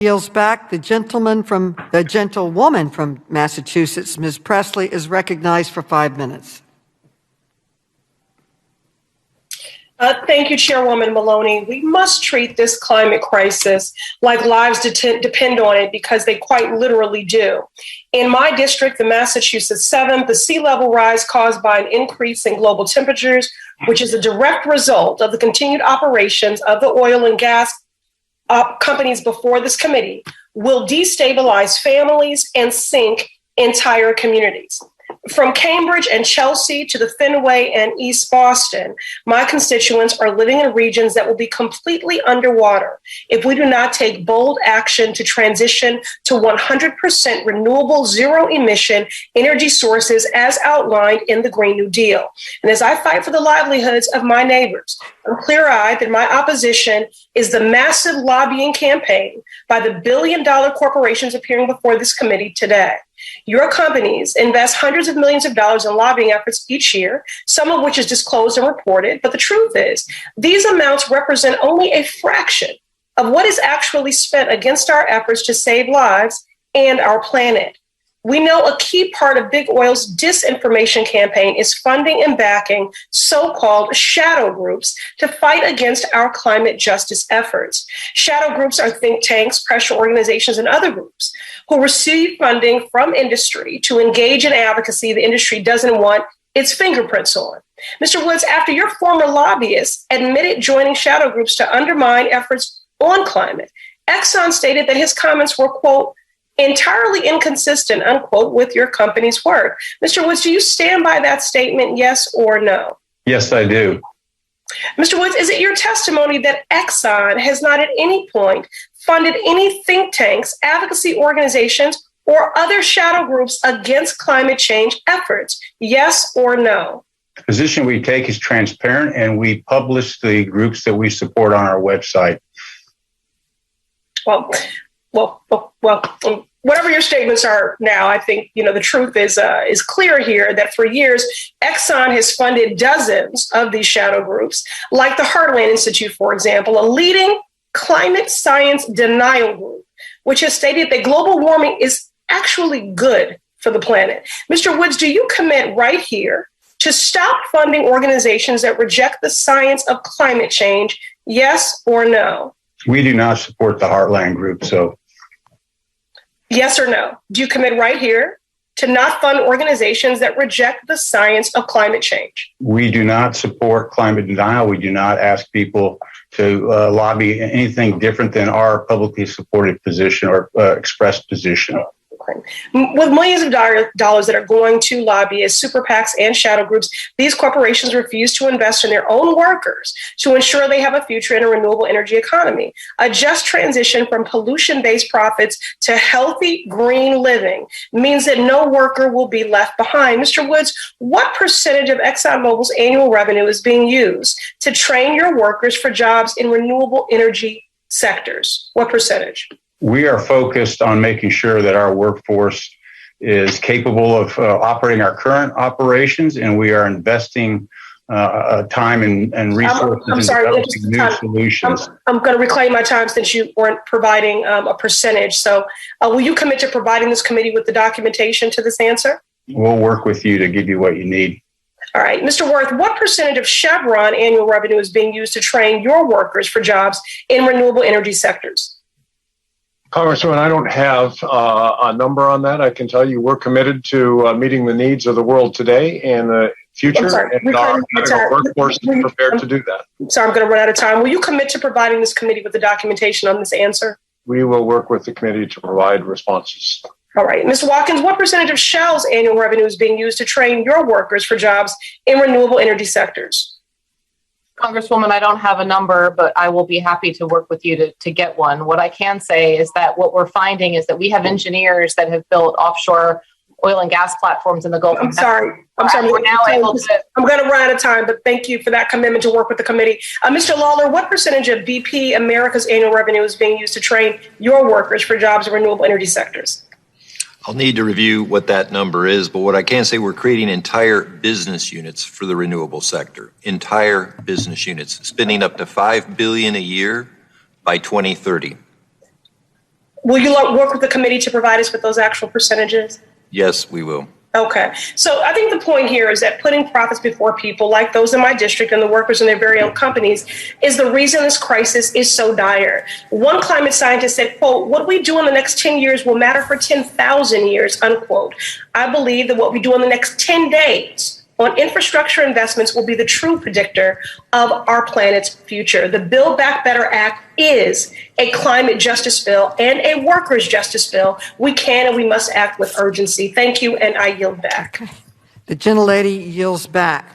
Yields back. The gentlewoman from Massachusetts, Ms. Pressley, is recognized for 5 minutes. Thank you, Chairwoman Maloney. We must treat this climate crisis like lives depend on it, because they quite literally do. In my district, the Massachusetts 7th, the sea level rise caused by an increase in global temperatures, which is a direct result of the continued operations of the oil and gas companies before this committee, will destabilize families and sink entire communities. From Cambridge and Chelsea to the Fenway and East Boston, my constituents are living in regions that will be completely underwater if we do not take bold action to transition to 100% renewable, zero-emission energy sources as outlined in the Green New Deal. And as I fight for the livelihoods of my neighbors, I'm clear-eyed that my opposition is the massive lobbying campaign by the billion-dollar corporations appearing before this committee today. Your companies invest hundreds of millions of dollars in lobbying efforts each year, some of which is disclosed and reported. But the truth is, these amounts represent only a fraction of what is actually spent against our efforts to save lives and our planet. We know a key part of Big Oil's disinformation campaign is funding and backing so-called shadow groups to fight against our climate justice efforts. Shadow groups are think tanks, pressure organizations, and other groups who receive funding from industry to engage in advocacy the industry doesn't want its fingerprints on. Mr. Woods, after your former lobbyists admitted joining shadow groups to undermine efforts on climate, Exxon stated that his comments were, quote, entirely inconsistent, unquote, with your company's work. Mr. Woods, do you stand by that statement, yes or no? Yes, I do. Mr. Woods, is it your testimony that Exxon has not at any point funded any think tanks, advocacy organizations, or other shadow groups against climate change efforts? Yes or no? The position we take is transparent, and we publish the groups that we support on our website. Well, whatever your statements are now, I think, the truth is clear here that for years, Exxon has funded dozens of these shadow groups, like the Heartland Institute, for example, a leading climate science denial group, which has stated that global warming is actually good for the planet. Mr. Woods, do you commit right here to stop funding organizations that reject the science of climate change, yes or no? We do not support the Heartland group, so. Yes or no? Do you commit right here to not fund organizations that reject the science of climate change? We do not support climate denial. We do not ask people to lobby anything different than our publicly supported position or expressed position. With millions of dollars that are going to lobbyists, super PACs, and shadow groups, these corporations refuse to invest in their own workers to ensure they have a future in a renewable energy economy. A just transition from pollution-based profits to healthy green living means that no worker will be left behind. Mr. Woods, what percentage of ExxonMobil's annual revenue is being used to train your workers for jobs in renewable energy sectors? What percentage? We are focused on making sure that our workforce is capable of operating our current operations, and we are investing time and resources in developing new solutions. I'm going to reclaim my time since you weren't providing a percentage. So will you commit to providing this committee with the documentation to this answer? We'll work with you to give you what you need. All right. Mr. Worth, what percentage of Chevron annual revenue is being used to train your workers for jobs in renewable energy sectors? Congressman, I don't have a number on that. I can tell you we're committed to meeting the needs of the world today and the future, and our workforce is prepared to do that. Sorry, I'm going to run out of time. Will you commit to providing this committee with the documentation on this answer? We will work with the committee to provide responses. All right. Mr. Watkins, what percentage of Shell's annual revenue is being used to train your workers for jobs in renewable energy sectors? Congresswoman, I don't have a number, but I will be happy to work with you to get one. What I can say is that what we're finding is that we have engineers that have built offshore oil and gas platforms in the Gulf. I'm sorry. We're now able to. I'm going to run out of time, but thank you for that commitment to work with the committee. Mr. Lawler, what percentage of BP America's annual revenue is being used to train your workers for jobs in renewable energy sectors? I'll need to review what that number is, but what I can say, we're creating entire business units for the renewable sector, entire business units, spending up to $5 billion a year by 2030. Will you work with the committee to provide us with those actual percentages? Yes, we will. Okay. So I think the point here is that putting profits before people like those in my district and the workers in their very own companies is the reason this crisis is so dire. One climate scientist said, quote, what we do in the next 10 years will matter for 10,000 years, unquote. I believe that what we do in the next 10 days on infrastructure investments will be the true predictor of our planet's future. The Build Back Better Act is a climate justice bill and a workers' justice bill. We can and we must act with urgency. Thank you, and I yield back. Okay. The gentlelady yields back.